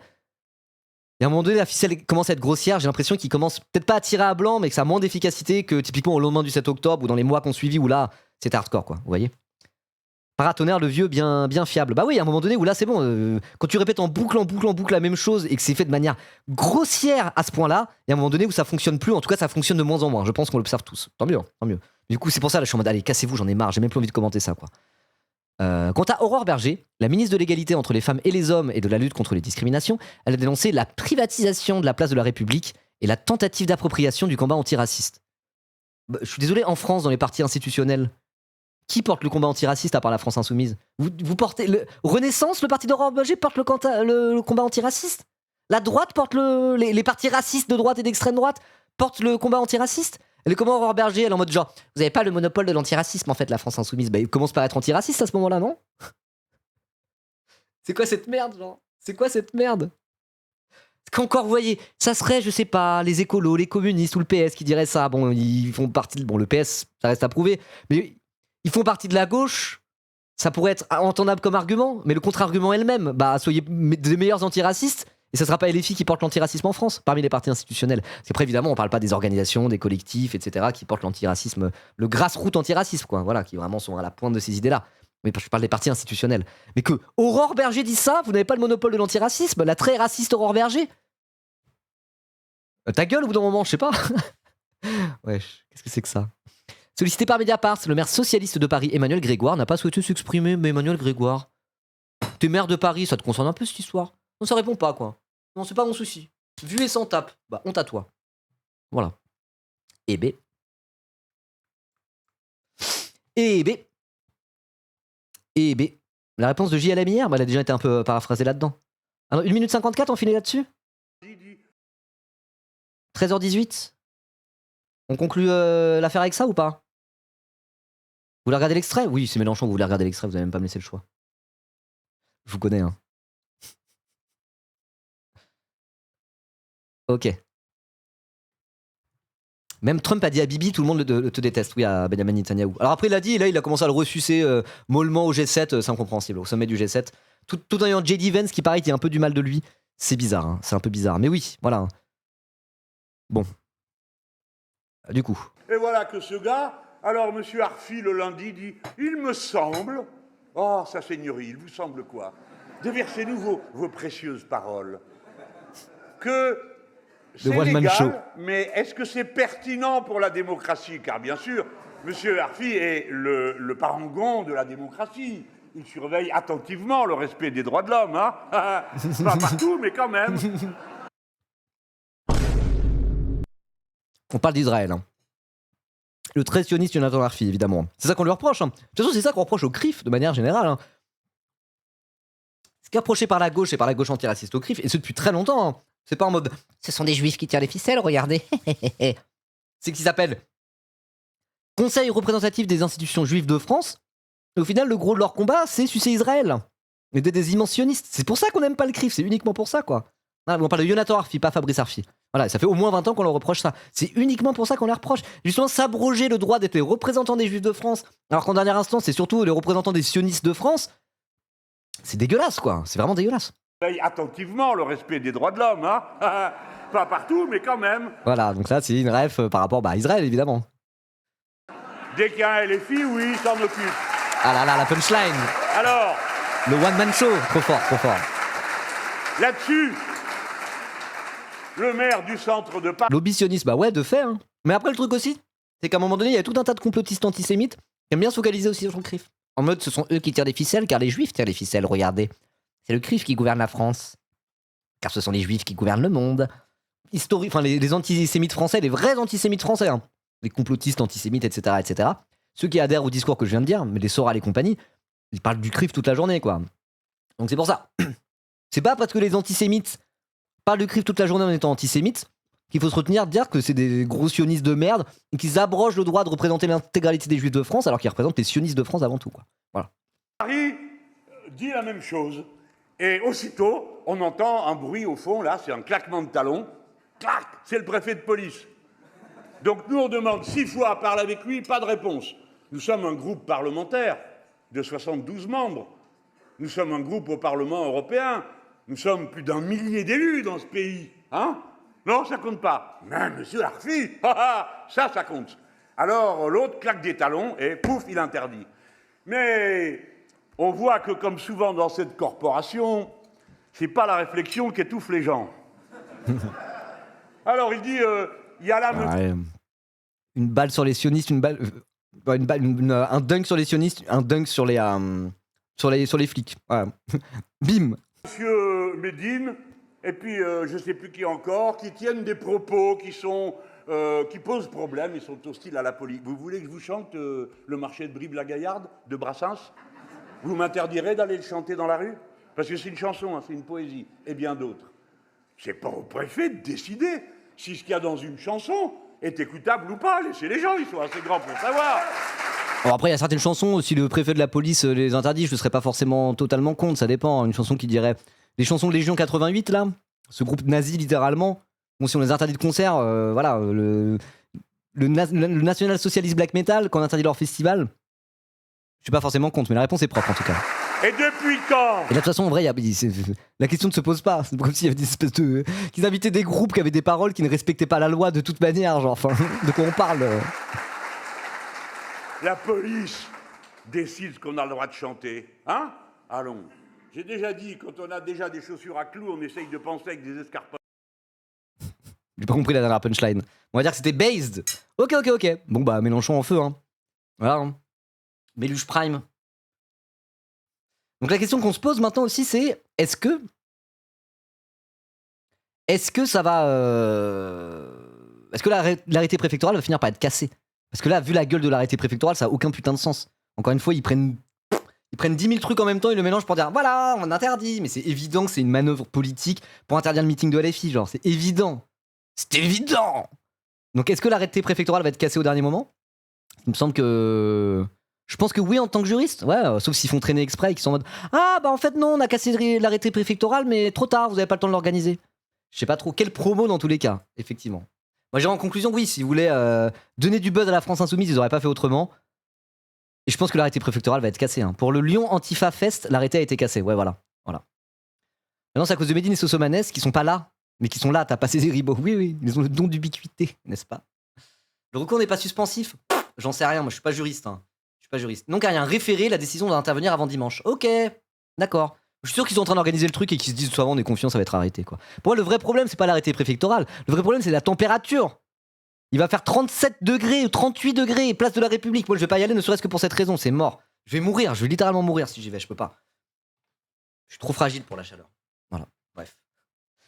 Et à un moment donné, la ficelle commence à être grossière. J'ai l'impression qu'il commence peut-être pas à tirer à blanc, mais que ça a moins d'efficacité que typiquement au lendemain du 7 octobre ou dans les mois qu'on suivi où là, c'est hardcore, quoi. Vous voyez? Paratonnerre, le vieux, bien fiable. Bah oui, à un moment donné où là, c'est bon. Quand tu répètes en boucle la même chose et que c'est fait de manière grossière à ce point-là, il y a un moment donné où ça fonctionne plus. En tout cas, ça fonctionne de moins en moins. Je pense qu'on l'observe tous. Tant mieux, tant mieux. Du coup, c'est pour ça, là, je suis en mode, allez, cassez-vous, j'en ai marre. J'ai même plus envie de commenter ça, quoi. Quant à Aurore Berger, la ministre de l'égalité entre les femmes et les hommes et de la lutte contre les discriminations, elle a dénoncé la privatisation de la place de la République et la tentative d'appropriation du combat antiraciste. Bah, je suis désolé, en France, dans les partis institutionnels, qui porte le combat antiraciste à part la France Insoumise? Vous portez Renaissance, le parti d'Aurore Berger porte le combat antiraciste. La droite porte les partis racistes de droite et d'extrême droite portent le combat antiraciste. Elle est comment Aurore Berger? Elle est en mode genre, vous avez pas le monopole de l'antiracisme en fait, la France Insoumise. Bah, il commence par être antiraciste à ce moment-là, non? C'est quoi cette merde, genre? C'est quoi cette merde? Qu'encore, vous voyez, ça serait, je sais pas, les écolos, les communistes ou le PS qui diraient ça. Bon, ils font partie. Bon, le PS, ça reste à prouver, mais ils font partie de la gauche. Ça pourrait être entendable comme argument, mais le contre-argument elle-même, bah, soyez des meilleurs antiracistes. Et ça sera pas LFI qui porte l'antiracisme en France, parmi les partis institutionnels. Parce qu'après, évidemment, on parle pas des organisations, des collectifs, etc., qui portent l'antiracisme, le grassroots antiracisme, quoi, voilà, qui vraiment sont à la pointe de ces idées-là. Mais je parle des partis institutionnels. Mais que Aurore Berger dit ça, vous n'avez pas le monopole de l'antiracisme, la très raciste Aurore Berger. Ta gueule au bout d'un moment, je sais pas. Wesh, qu'est-ce que c'est que ça? Sollicité par Mediapart, le maire socialiste de Paris, Emmanuel Grégoire, n'a pas souhaité s'exprimer, mais Emmanuel Grégoire, t'es maire de Paris, ça te concerne un peu cette histoire? Non, ça répond pas, quoi. Non, c'est pas mon souci. Vu et sans tape, bah honte à toi. Voilà. Et B. Et B. Et B. La réponse de JLM hier, bah, elle a déjà été un peu paraphrasée là-dedans. Alors, 1 minute 54, on finit là-dessus? 13h18. On conclut l'affaire avec ça ou pas? Vous voulez regarder l'extrait? Oui, c'est Mélenchon, vous voulez regarder l'extrait, vous allez même pas me laisser le choix. Je vous connais, hein. Ok. Même Trump a dit à Bibi, tout le monde te déteste, oui, à Benjamin Netanyahu. Alors après, il a dit, et là, il a commencé à le ressucer mollement au G7, c'est incompréhensible, au sommet du G7. Tout en ayant J.D. Vance qui, pareil, qui a un peu du mal de lui. C'est bizarre, hein, c'est un peu bizarre. Mais oui, voilà. Bon. Du coup. Et voilà que ce gars, alors M. Arfi, le lundi, dit « Il me semble... » Oh, sa seigneurie, il vous semble quoi? Déversez-nous vos précieuses paroles. Que c'est légal, mais est-ce que c'est pertinent pour la démocratie? Car bien sûr, M. Arfi est le parangon de la démocratie. Il surveille attentivement le respect des droits de l'homme, hein. Pas partout, mais quand même. On parle d'Israël, hein. Le très sioniste Jonathan Arfi, évidemment. C'est ça qu'on lui reproche, hein. De toute façon, c'est ça qu'on reproche au CRIF, de manière générale, hein. Ce qui est reproché par la gauche et par la gauche antiraciste au CRIF, et ce depuis très longtemps, hein. C'est pas en mode « ce sont des juifs qui tirent les ficelles, regardez ». C'est qu'ils s'appellent Conseil représentatif des institutions juives de France. Et au final, le gros de leur combat, c'est sucer Israël. Et des immenses sionistes. C'est pour ça qu'on n'aime pas le CRIF, c'est uniquement pour ça, quoi. Ah, on parle de Jonathan Arfi, pas Fabrice Arfi. Voilà, ça fait au moins 20 ans qu'on leur reproche ça. C'est uniquement pour ça qu'on leur reproche. Justement, s'abroger le droit d'être les représentants des juifs de France, alors qu'en dernière instance, c'est surtout les représentants des sionistes de France. C'est dégueulasse, quoi. C'est vraiment dégueulasse. Attentivement le respect des droits de l'homme, hein. Pas partout, mais quand même. Voilà, donc ça, c'est une ref par rapport à Israël, évidemment. Dès qu'il y a un LFI, oui, il s'en occupe. Ah là là, la punchline. Alors, le one-man show, trop fort, trop fort. Là-dessus, le maire du centre de Paris... L'obitionniste, bah ouais, de fait, hein. Mais après, le truc aussi, c'est qu'à un moment donné, il y a tout un tas de complotistes antisémites qui aiment bien se focaliser aussi sur le CRIF. En mode, ce sont eux qui tirent les ficelles, car les juifs tirent les ficelles, regardez. C'est le CRIF qui gouverne la France. Car ce sont les juifs qui gouvernent le monde. Enfin, les antisémites français, les vrais antisémites français, hein. Les complotistes antisémites, etc., etc. Ceux qui adhèrent au discours que je viens de dire, mais les Soral et compagnie, ils parlent du CRIF toute la journée, quoi. Donc c'est pour ça. C'est pas parce que les antisémites parlent du CRIF toute la journée en étant antisémites qu'il faut se retenir de dire que c'est des gros sionistes de merde et qu'ils abrogent le droit de représenter l'intégralité des juifs de France alors qu'ils représentent les sionistes de France avant tout, quoi. Voilà. Paris dit la même chose. Et aussitôt, on entend un bruit au fond, là, c'est un claquement de talons. Clac, c'est le préfet de police. Donc nous, on demande 6 fois à parler avec lui, pas de réponse. Nous sommes un groupe parlementaire de 72 membres. Nous sommes un groupe au Parlement européen. Nous sommes plus d'1 millier d'élus dans ce pays. Hein? Non, ça compte pas. Mais monsieur Arfi, ça compte. Alors l'autre claque des talons et pouf, il interdit. Mais on voit que, comme souvent dans cette corporation, c'est pas la réflexion qui étouffe les gens. Alors il dit, il y a là... Ouais. Une balle sur les sionistes, un dunk sur les sionistes, un dunk sur les flics. Voilà. Bim. Monsieur Médine, et puis je sais plus qui encore, qui tiennent des propos qui posent problème, ils sont hostiles à la police. Vous voulez que je vous chante le marché de Brive-la-Gaillarde de Brassens? Vous m'interdirez d'aller le chanter dans la rue? Parce que c'est une chanson, hein, c'est une poésie, et bien d'autres. C'est pas au préfet de décider si ce qu'il y a dans une chanson est écoutable ou pas. Laissez les gens, ils sont assez grands pour savoir. Alors après, il y a certaines chansons, si le préfet de la police les interdit, je ne serais pas forcément totalement contre, ça dépend. Une chanson qui dirait... Les chansons de Légion 88, là, ce groupe nazi, littéralement, bon, si on les interdit de concert, voilà, le National Socialist Black Metal, quand on interdit leur festival, je suis pas forcément contre, mais la réponse est propre, en tout cas. Et depuis quand? Et là, de toute façon, en vrai, la question ne se pose pas. C'est comme s'il y avait des espèces de... qu'ils invitaient des groupes qui avaient des paroles qui ne respectaient pas la loi de toute manière, genre, enfin, de quoi on parle La police décide ce qu'on a le droit de chanter. Hein? Allons. J'ai déjà dit, quand on a déjà des chaussures à clous, on essaye de penser avec des escarpins. J'ai pas compris la dernière punchline. On va dire que c'était based. Ok. Bon, bah, Mélenchon en feu, hein. Voilà. Hein. Méluche Prime. Donc la question qu'on se pose maintenant aussi, c'est est-ce que ça va... Est-ce que l'arrêté préfectoral va finir par être cassé? Parce que là, vu la gueule de l'arrêté préfectoral, ça a aucun putain de sens. Encore une fois, ils prennent 10 000 trucs en même temps, ils le mélangent pour dire voilà, on interdit. Mais c'est évident que c'est une manœuvre politique pour interdire le meeting de LFI, genre, c'est évident. C'est évident. Donc est-ce que l'arrêté préfectoral va être cassé au dernier moment? Il me semble que... Je pense que oui, en tant que juriste, ouais, sauf s'ils font traîner exprès et qu'ils sont en mode ah bah en fait non, on a cassé l'arrêté préfectoral, mais trop tard, vous avez pas le temps de l'organiser. Je sais pas trop quelle promo dans tous les cas, effectivement. Moi j'ai en conclusion, oui, si vous voulez donner du buzz à la France Insoumise, ils auraient pas fait autrement. Et je pense que l'arrêté préfectoral va être cassé. Hein. Pour le Lyon Antifa Fest, l'arrêté a été cassé, ouais, voilà. Maintenant c'est à cause de Médine et Sosomanes qui sont pas là, mais qui sont là, t'as passé des ribos. Oui, ils ont le don d'ubiquité, n'est-ce pas? Le recours n'est pas suspensif. J'en sais rien, moi je suis pas juriste. Hein. Pas juriste. Donc il y a un référé, la décision d'intervenir avant dimanche. Ok, d'accord. Je suis sûr qu'ils sont en train d'organiser le truc et qu'ils se disent de toute façon on est confiant, ça va être arrêté quoi. Pour moi le vrai problème c'est pas l'arrêté préfectoral, le vrai problème c'est la température. Il va faire 37 degrés ou 38 degrés, place de la République. Moi je vais pas y aller ne serait-ce que pour cette raison, c'est mort. Je vais mourir, je vais littéralement mourir si j'y vais, je peux pas. Je suis trop fragile pour la chaleur. Voilà, bref.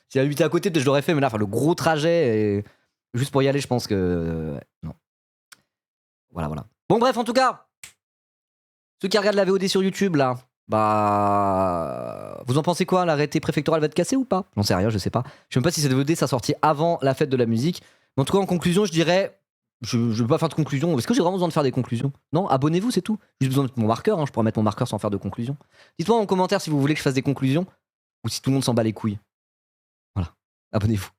Si elle habitait à côté, peut-être je l'aurais fait, mais là, enfin, le gros trajet, et... juste pour y aller, je pense que... non. Voilà. Bon bref, en tout cas... Ceux qui regardent la VOD sur YouTube, là, bah... Vous en pensez quoi? L'arrêté préfectoral va être cassé ou pas? J'en sais rien, je sais pas. Je sais même pas si cette VOD sera sortie avant la fête de la musique. Mais en tout cas, en conclusion, je dirais... Je veux pas faire de conclusion. Est-ce que j'ai vraiment besoin de faire des conclusions? Non, abonnez-vous, c'est tout. J'ai besoin de mettre mon marqueur, hein. Je pourrais mettre mon marqueur sans faire de conclusion. Dites-moi en commentaire si vous voulez que je fasse des conclusions ou si tout le monde s'en bat les couilles. Voilà, abonnez-vous.